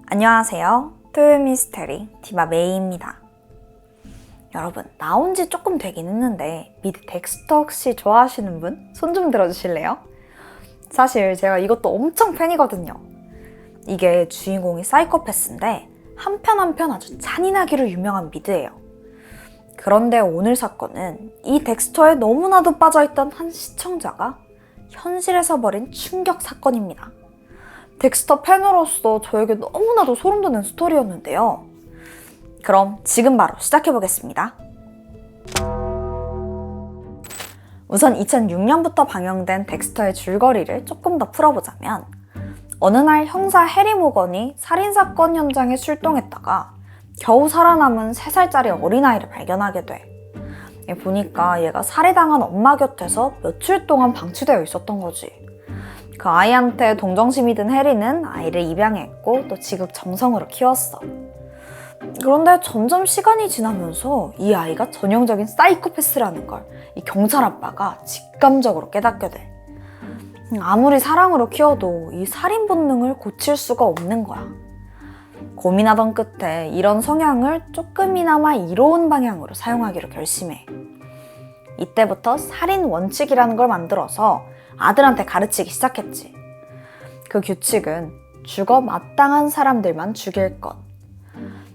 안녕하세요. 토요일 미스테리 디바 메이입니다. 여러분, 나온 지 조금 되긴 했는데 미드 덱스터 혹시 좋아하시는 분? 손 좀 들어주실래요? 사실 제가 이것도 엄청 팬이거든요. 이게 주인공이 사이코패스인데 한 편 한 편 아주 잔인하기로 유명한 미드예요. 그런데 오늘 사건은 이 덱스터에 너무나도 빠져있던 한 시청자가 현실에서 벌인 충격 사건입니다. 덱스터 팬으로서 저에게 너무나도 소름 돋는 스토리였는데요. 그럼 지금 바로 시작해보겠습니다. 우선 2006년부터 방영된 덱스터의 줄거리를 조금 더 풀어보자면, 어느 날 형사 해리 모건이 살인사건 현장에 출동했다가 겨우 살아남은 3살짜리 어린아이를 발견하게 돼. 보니까 얘가 살해당한 엄마 곁에서 며칠 동안 방치되어 있었던 거지. 그 아이한테 동정심이 든 해리는 아이를 입양했고 또 지극 정성으로 키웠어. 그런데 점점 시간이 지나면서 이 아이가 전형적인 사이코패스라는 걸 이 경찰 아빠가 직감적으로 깨닫게 돼. 아무리 사랑으로 키워도 이 살인 본능을 고칠 수가 없는 거야. 고민하던 끝에 이런 성향을 조금이나마 이로운 방향으로 사용하기로 결심해. 이때부터 살인 원칙이라는 걸 만들어서 아들한테 가르치기 시작했지. 그 규칙은 죽어 마땅한 사람들만 죽일 것.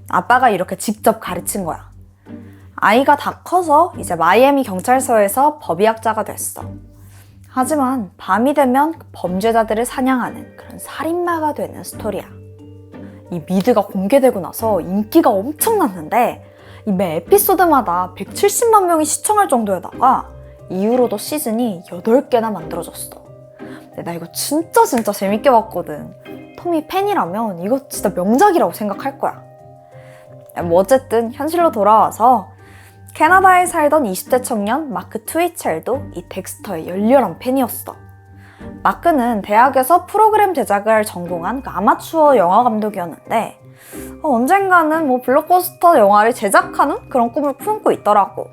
아빠가 이렇게 직접 가르친 거야. 아이가 다 커서 이제 마이애미 경찰서에서 법의학자가 됐어. 하지만 밤이 되면 범죄자들을 사냥하는 그런 살인마가 되는 스토리야. 이 미드가 공개되고 나서 인기가 엄청났는데 매 에피소드마다 170만 명이 시청할 정도에다가 이후로도 시즌이 8개나 만들어졌어. 근데 나 이거 진짜 재밌게 봤거든. 톰이 팬이라면 이거 진짜 명작이라고 생각할 거야. 뭐 어쨌든 현실로 돌아와서 캐나다에 살던 20대 청년 마크 트위첼도 이 덱스터의 열렬한 팬이었어. 마크는 대학에서 프로그램 제작을 전공한 그 아마추어 영화 감독이었는데 언젠가는 블록버스터 영화를 제작하는 그런 꿈을 품고 있더라고.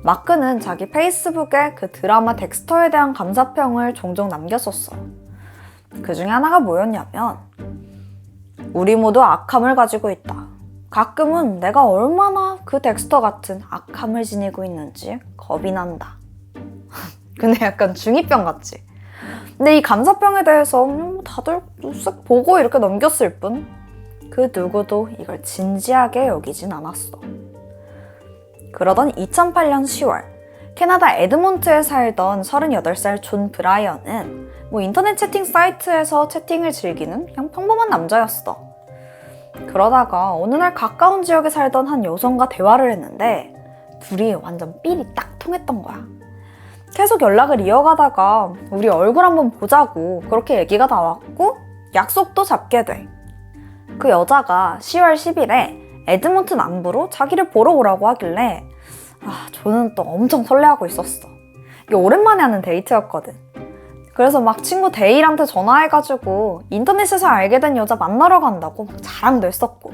마크는 자기 페이스북에 그 드라마 덱스터에 대한 감사평을 종종 남겼었어. 그 중에 하나가 뭐였냐면, 우리 모두 악함을 가지고 있다. 가끔은 내가 얼마나 그 덱스터 같은 악함을 지니고 있는지 겁이 난다. 근데 약간 중2병 같지? 근데 이 감사평에 대해서 다들 쓱 보고 이렇게 넘겼을 뿐, 그 누구도 이걸 진지하게 여기진 않았어. 그러던 2008년 10월, 캐나다 에드몬트에 살던 38살 존 브라이언은 인터넷 채팅 사이트에서 채팅을 즐기는 그냥 평범한 남자였어. 그러다가 어느 날 가까운 지역에 살던 한 여성과 대화를 했는데 둘이 완전 삘이 딱 통했던 거야. 계속 연락을 이어가다가 우리 얼굴 한번 보자고 그렇게 얘기가 나왔고 약속도 잡게 돼. 그 여자가 10월 10일에 에드먼트 남부로 자기를 보러 오라고 하길래 저는 또 엄청 설레하고 있었어. 이게 오랜만에 하는 데이트였거든. 그래서 막 친구 데일한테 전화해가지고 인터넷에서 알게 된 여자 만나러 간다고 막 자랑도 했었고.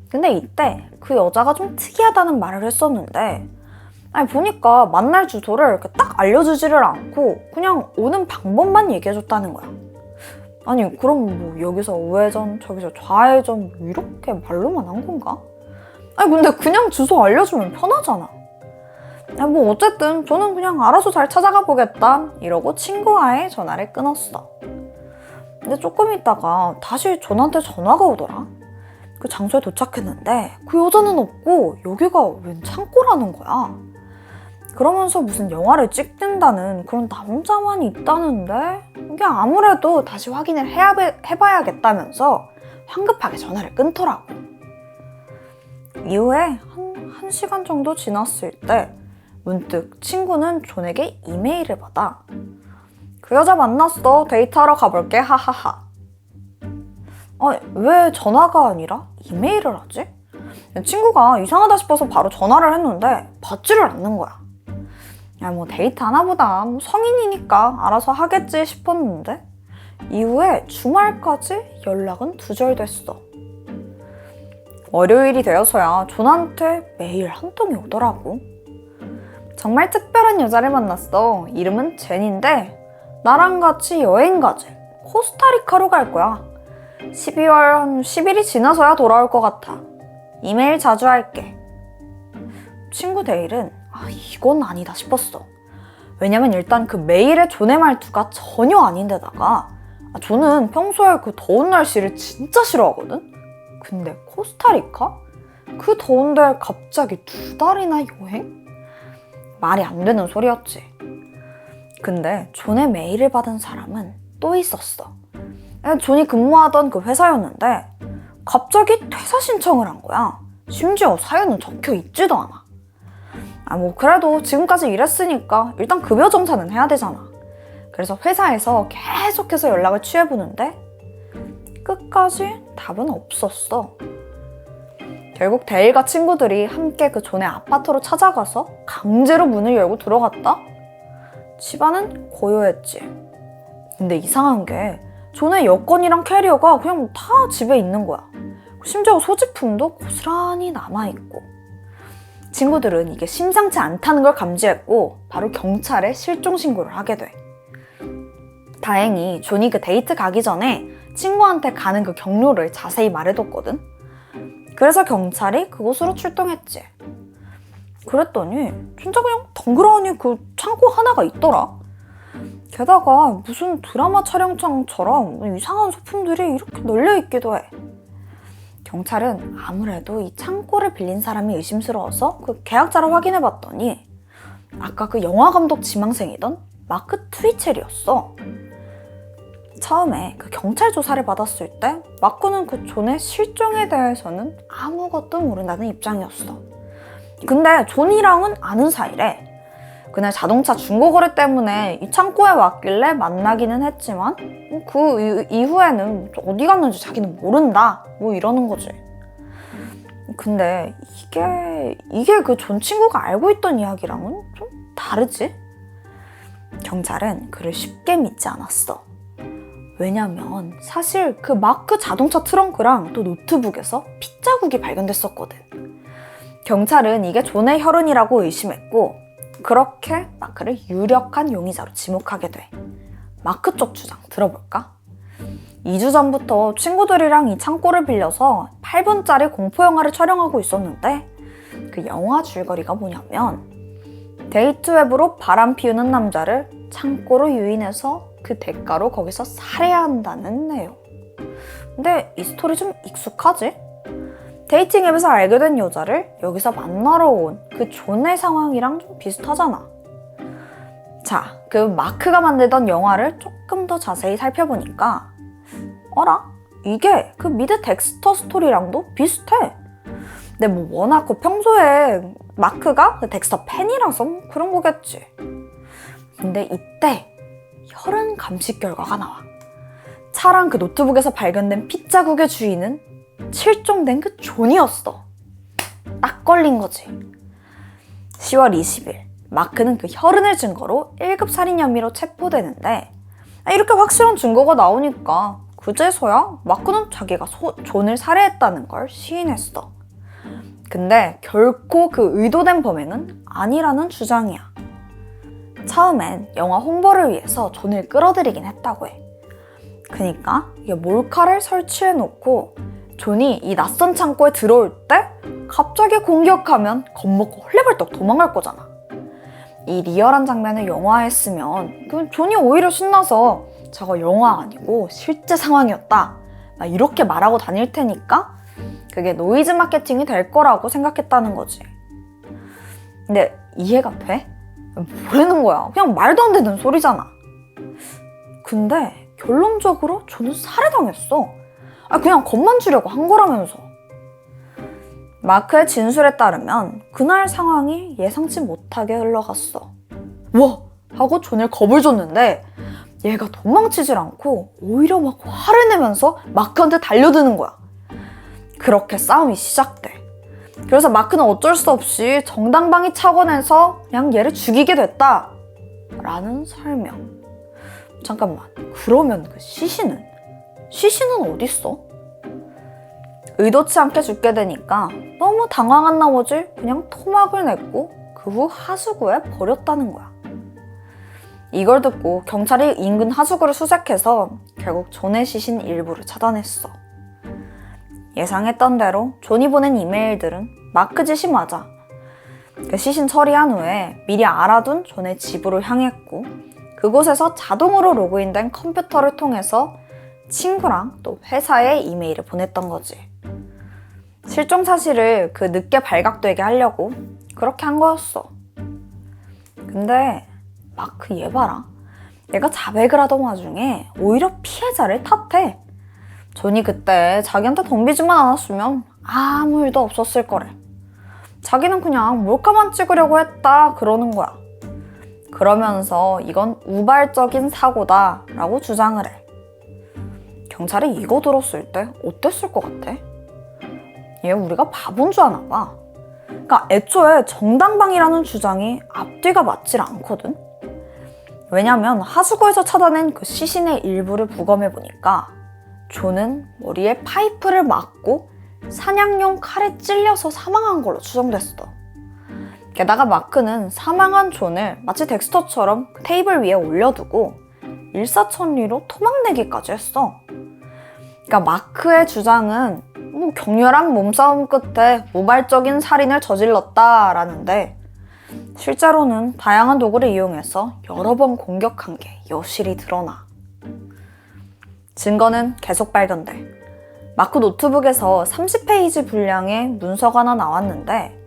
근데 이때 그 여자가 좀 특이하다는 말을 했었는데 보니까 만날 주소를 이렇게 딱 알려주지를 않고 그냥 오는 방법만 얘기해줬다는 거야. 아니 그럼 여기서 우회전 저기서 좌회전 이렇게 말로만 한 건가? 근데 그냥 주소 알려주면 편하잖아. 어쨌든 저는 그냥 알아서 잘 찾아가 보겠다 이러고 친구와의 전화를 끊었어. 근데 조금 있다가 다시 저한테 전화가 오더라. 그 장소에 도착했는데 그 여자는 없고 여기가 웬 창고라는 거야. 그러면서 무슨 영화를 찍는다는 그런 남자만 있다는데 이게 아무래도 다시 확인을 해봐야겠다면서 황급하게 전화를 끊더라고. 이후에 한 시간 정도 지났을 때 문득 친구는 존에게 이메일을 받아. 그 여자 만났어. 데이트하러 가볼게. 하하하. 왜 전화가 아니라 이메일을 하지? 친구가 이상하다 싶어서 바로 전화를 했는데 받지를 않는 거야. 데이트 하나 보다. 성인이니까 알아서 하겠지 싶었는데 이후에 주말까지 연락은 두절됐어. 월요일이 되어서야 존한테 메일 한 통이 오더라고. 정말 특별한 여자를 만났어. 이름은 젠인데 나랑 같이 여행 가재. 코스타리카로 갈 거야. 12월 한 10일이 지나서야 돌아올 것 같아. 이메일 자주 할게. 친구 데일은 이건 아니다 싶었어. 왜냐면 일단 그 메일의 존의 말투가 전혀 아닌데다가 존은 평소에 그 더운 날씨를 진짜 싫어하거든? 근데 코스타리카? 그 더운데 갑자기 2달이나 여행? 말이 안 되는 소리였지. 근데 존의 메일을 받은 사람은 또 있었어. 존이 근무하던 그 회사였는데 갑자기 퇴사 신청을 한 거야. 심지어 사연은 적혀 있지도 않아. 뭐 그래도 지금까지 일했으니까 일단 급여 정산은 해야 되잖아. 그래서 회사에서 계속해서 연락을 취해보는데 끝까지 답은 없었어. 결국 데일과 친구들이 함께 그 존의 아파트로 찾아가서 강제로 문을 열고 들어갔다? 집안은 고요했지. 근데 이상한 게 존의 여권이랑 캐리어가 그냥 다 집에 있는 거야. 심지어 소지품도 고스란히 남아있고. 친구들은 이게 심상치 않다는 걸 감지했고 바로 경찰에 실종 신고를 하게 돼. 다행히 존이 그 데이트 가기 전에 친구한테 가는 그 경로를 자세히 말해뒀거든. 그래서 경찰이 그곳으로 출동했지. 그랬더니 진짜 그냥 덩그러니 그 창고 하나가 있더라. 게다가 무슨 드라마 촬영장처럼 이상한 소품들이 이렇게 널려있기도 해. 경찰은 아무래도 이 창고를 빌린 사람이 의심스러워서 그 계약자를 확인해봤더니 아까 그 영화감독 지망생이던 마크 트위첼이었어. 처음에 그 경찰 조사를 받았을 때 마크는 그 존의 실종에 대해서는 아무것도 모른다는 입장이었어. 근데 존이랑은 아는 사이래. 그날 자동차 중고거래 때문에 이 창고에 왔길래 만나기는 했지만 그 이후에는 어디 갔는지 자기는 모른다 뭐 이러는 거지. 근데 이게 그 존 친구가 알고 있던 이야기랑은 좀 다르지? 경찰은 그를 쉽게 믿지 않았어. 왜냐면 사실 그 마크 자동차 트렁크랑 또 노트북에서 핏자국이 발견됐었거든. 경찰은 이게 존의 혈흔이라고 의심했고 그렇게 마크를 유력한 용의자로 지목하게 돼. 마크 쪽 주장 들어볼까? 2주 전부터 친구들이랑 이 창고를 빌려서 8분짜리 공포영화를 촬영하고 있었는데 그 영화 줄거리가 뭐냐면 데이트 웹으로 바람 피우는 남자를 창고로 유인해서 그 대가로 거기서 살해야 한다는 내용. 근데 이 스토리 좀 익숙하지? 데이팅 앱에서 알게 된 여자를 여기서 만나러 온 그 존의 상황이랑 좀 비슷하잖아. 자, 그 마크가 만들던 영화를 조금 더 자세히 살펴보니까 어라? 이게 그 미드 덱스터 스토리랑도 비슷해. 근데 뭐 워낙 그 평소에 마크가 그 덱스터 팬이라서 그런 거겠지. 근데 이때 혈흔 감식 결과가 나와. 차랑 그 노트북에서 발견된 핏자국의 주인은 실종된 그 존이었어. 딱 걸린 거지. 10월 20일 마크는 그 혈흔을 증거로 1급 살인 혐의로 체포되는데 이렇게 확실한 증거가 나오니까 그제서야 마크는 자기가 존을 살해했다는 걸 시인했어. 근데 결코 그 의도된 범행은 아니라는 주장이야. 처음엔 영화 홍보를 위해서 존을 끌어들이긴 했다고 해. 그니까 이게 몰카를 설치해놓고 존이 이 낯선 창고에 들어올 때 갑자기 공격하면 겁먹고 헐레벌떡 도망갈 거잖아. 이 리얼한 장면을 영화화했으면 그 존이 오히려 신나서 저거 영화 아니고 실제 상황이었다 막 이렇게 말하고 다닐 테니까 그게 노이즈 마케팅이 될 거라고 생각했다는 거지. 근데 이해가 돼? 뭐라는 거야? 그냥 말도 안 되는 소리잖아. 근데 결론적으로 존은 살해당했어. 그냥 겁만 주려고 한 거라면서. 마크의 진술에 따르면 그날 상황이 예상치 못하게 흘러갔어. 와! 하고 존을 겁을 줬는데 얘가 도망치질 않고 오히려 막 화를 내면서 마크한테 달려드는 거야. 그렇게 싸움이 시작돼. 그래서 마크는 어쩔 수 없이 정당방위 차원에서 그냥 얘를 죽이게 됐다 라는 설명. 잠깐만, 그러면 그 시신은 어딨어? 의도치 않게 죽게 되니까 너무 당황한 나머지 그냥 토막을 냈고 그 후 하수구에 버렸다는 거야. 이걸 듣고 경찰이 인근 하수구를 수색해서 결국 존의 시신 일부를 찾아냈어. 예상했던 대로 존이 보낸 이메일들은 마크 짓이 맞아. 그 시신 처리한 후에 미리 알아둔 존의 집으로 향했고 그곳에서 자동으로 로그인된 컴퓨터를 통해서 친구랑 또 회사에 이메일을 보냈던 거지. 실종 사실을 그 늦게 발각되게 하려고 그렇게 한 거였어. 근데 마크 얘 봐라. 얘가 자백을 하던 와중에 오히려 피해자를 탓해. 존이 그때 자기한테 덤비지만 않았으면 아무 일도 없었을 거래. 자기는 그냥 몰카만 찍으려고 했다 그러는 거야. 그러면서 이건 우발적인 사고다 라고 주장을 해. 경찰이 이거 들었을 때 어땠을 것 같아? 얘 우리가 바본 줄 아나 봐. 그러니까 애초에 정당방위라는 주장이 앞뒤가 맞질 않거든? 왜냐면 하수구에서 찾아낸 그 시신의 일부를 부검해보니까 존은 머리에 파이프를 맞고 사냥용 칼에 찔려서 사망한 걸로 추정됐어. 게다가 마크는 사망한 존을 마치 덱스터처럼 테이블 위에 올려두고 일사천리로 토막내기까지 했어. 그러니까 마크의 주장은 격렬한 몸싸움 끝에 무발적인 살인을 저질렀다라는데 실제로는 다양한 도구를 이용해서 여러 번 공격한 게 여실히 드러나. 증거는 계속 발견돼. 마크 노트북에서 30페이지 분량의 문서가 하나 나왔는데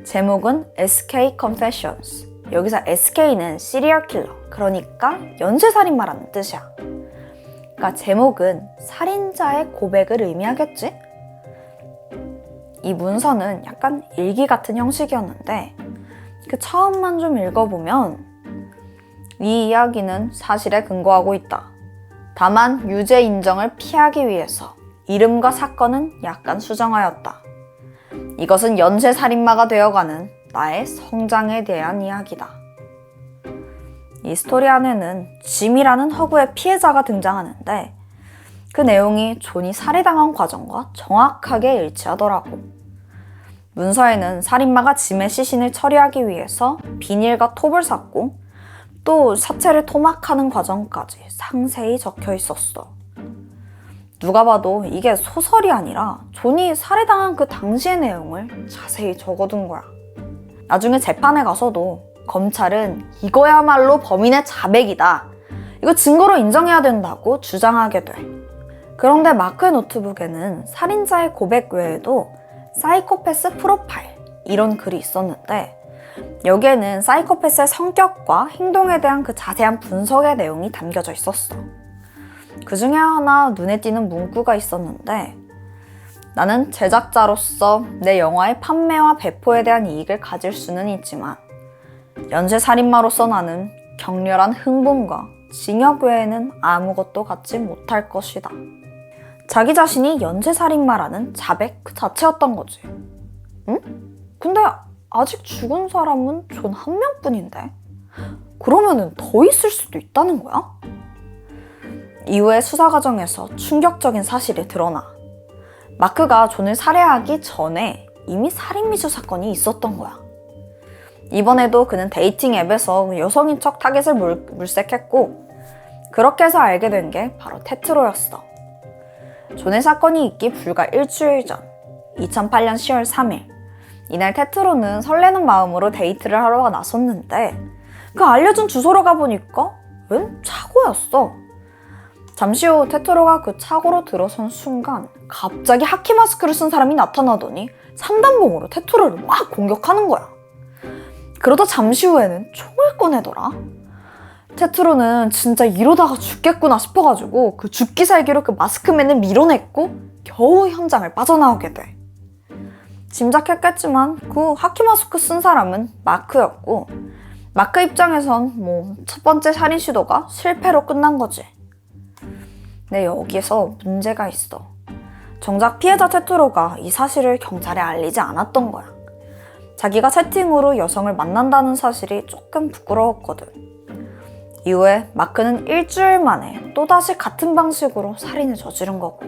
제목은 SK Confessions. 여기서 SK는 시리얼 킬러, 그러니까 연쇄살인마라는 뜻이야. 그러니까 제목은 살인자의 고백을 의미하겠지? 이 문서는 약간 일기 같은 형식이었는데 그 처음만 좀 읽어보면 이 이야기는 사실에 근거하고 있다. 다만 유죄 인정을 피하기 위해서 이름과 사건은 약간 수정하였다. 이것은 연쇄살인마가 되어가는 나의 성장에 대한 이야기다. 이 스토리 안에는 짐이라는 허구의 피해자가 등장하는데 그 내용이 존이 살해당한 과정과 정확하게 일치하더라고. 문서에는 살인마가 짐의 시신을 처리하기 위해서 비닐과 톱을 샀고 또 사체를 토막하는 과정까지 상세히 적혀 있었어. 누가 봐도 이게 소설이 아니라 존이 살해당한 그 당시의 내용을 자세히 적어둔 거야. 나중에 재판에 가서도 검찰은 이거야말로 범인의 자백이다. 이거 증거로 인정해야 된다고 주장하게 돼. 그런데 마크의 노트북에는 살인자의 고백 외에도 사이코패스 프로파일 이런 글이 있었는데 여기에는 사이코패스의 성격과 행동에 대한 그 자세한 분석의 내용이 담겨져 있었어. 그 중에 하나 눈에 띄는 문구가 있었는데 나는 제작자로서 내 영화의 판매와 배포에 대한 이익을 가질 수는 있지만 연쇄살인마로서 나는 격렬한 흥분과 징역 외에는 아무것도 갖지 못할 것이다. 자기 자신이 연쇄살인마라는 자백 그 자체였던 거지. 응? 근데 아직 죽은 사람은 존 한 명뿐인데? 그러면은 더 있을 수도 있다는 거야? 이후의 수사 과정에서 충격적인 사실이 드러나. 마크가 존을 살해하기 전에 이미 살인미수 사건이 있었던 거야. 이번에도 그는 데이팅 앱에서 여성인 척 타겟을 물색했고 그렇게 해서 알게 된 게 바로 테트로였어. 존의 사건이 있기 불과 일주일 전 2008년 10월 3일 이날 테트로는 설레는 마음으로 데이트를 하러 나섰는데 그 알려준 주소로 가보니까 웬 차고였어. 잠시 후 테트로가 그 차고로 들어선 순간 갑자기 하키 마스크를 쓴 사람이 나타나더니 3단봉으로 테트로를 막 공격하는 거야. 그러다 잠시 후에는 총을 꺼내더라. 테트로는 진짜 이러다가 죽겠구나 싶어가지고 그 죽기 살기로 그 마스크맨을 밀어냈고 겨우 현장을 빠져나오게 돼. 짐작했겠지만 그 하키 마스크 쓴 사람은 마크였고 마크 입장에선 첫 번째 살인 시도가 실패로 끝난 거지. 근데 여기서 문제가 있어. 정작 피해자 테트로가 이 사실을 경찰에 알리지 않았던 거야. 자기가 채팅으로 여성을 만난다는 사실이 조금 부끄러웠거든. 이후에 마크는 일주일 만에 또다시 같은 방식으로 살인을 저지른 거고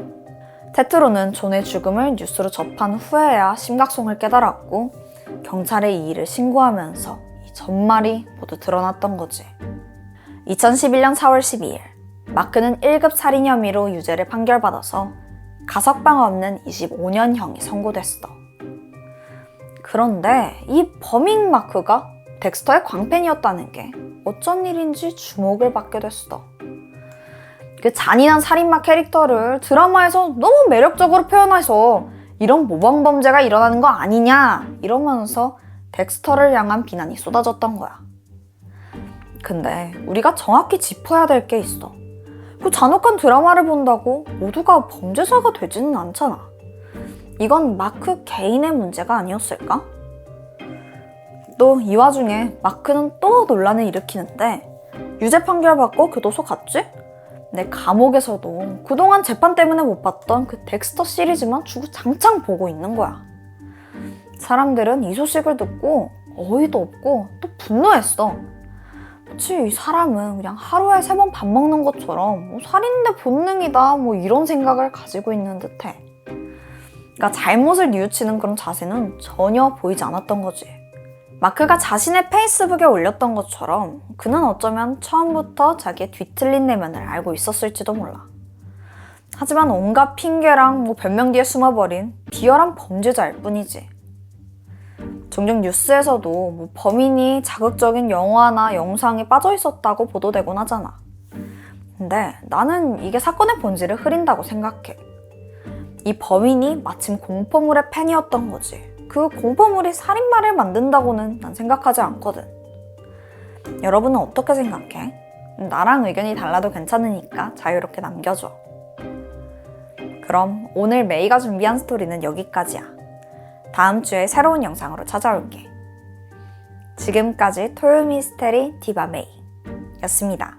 테트로는 존의 죽음을 뉴스로 접한 후에야 심각성을 깨달았고 경찰에 이 일을 신고하면서 이 전말이 모두 드러났던 거지. 2011년 4월 12일 마크는 1급 살인 혐의로 유죄를 판결받아서 가석방 없는 25년형이 선고됐어. 그런데 이 범인 마크가 덱스터의 광팬이었다는 게 어쩐 일인지 주목을 받게 됐어. 그 잔인한 살인마 캐릭터를 드라마에서 너무 매력적으로 표현해서 이런 모범 범죄가 일어나는 거 아니냐 이러면서 덱스터를 향한 비난이 쏟아졌던 거야. 근데 우리가 정확히 짚어야 될 게 있어. 그 잔혹한 드라마를 본다고 모두가 범죄자가 되지는 않잖아. 이건 마크 개인의 문제가 아니었을까? 또 이 와중에 마크는 또 논란을 일으키는데 유죄 판결 받고 교도소 갔지? 내 감옥에서도 그동안 재판 때문에 못 봤던 그 덱스터 시리즈만 주구장창 보고 있는 거야. 사람들은 이 소식을 듣고 어이도 없고 또 분노했어. 그치, 이 사람은 그냥 하루에 3번 밥 먹는 것처럼 살인의 본능이다 이런 생각을 가지고 있는 듯해. 그러니까 잘못을 뉘우치는 그런 자세는 전혀 보이지 않았던 거지. 마크가 자신의 페이스북에 올렸던 것처럼 그는 어쩌면 처음부터 자기의 뒤틀린 내면을 알고 있었을지도 몰라. 하지만 온갖 핑계랑 변명 뒤에 숨어버린 비열한 범죄자일 뿐이지. 종종 뉴스에서도 범인이 자극적인 영화나 영상에 빠져 있었다고 보도되곤 하잖아. 근데 나는 이게 사건의 본질을 흐린다고 생각해. 이 범인이 마침 공포물의 팬이었던 거지. 그 공포물이 살인마를 만든다고는 난 생각하지 않거든. 여러분은 어떻게 생각해? 나랑 의견이 달라도 괜찮으니까 자유롭게 남겨줘. 그럼 오늘 메이가 준비한 스토리는 여기까지야. 다음 주에 새로운 영상으로 찾아올게. 지금까지 토요일 미스테리 디바 메이 였습니다.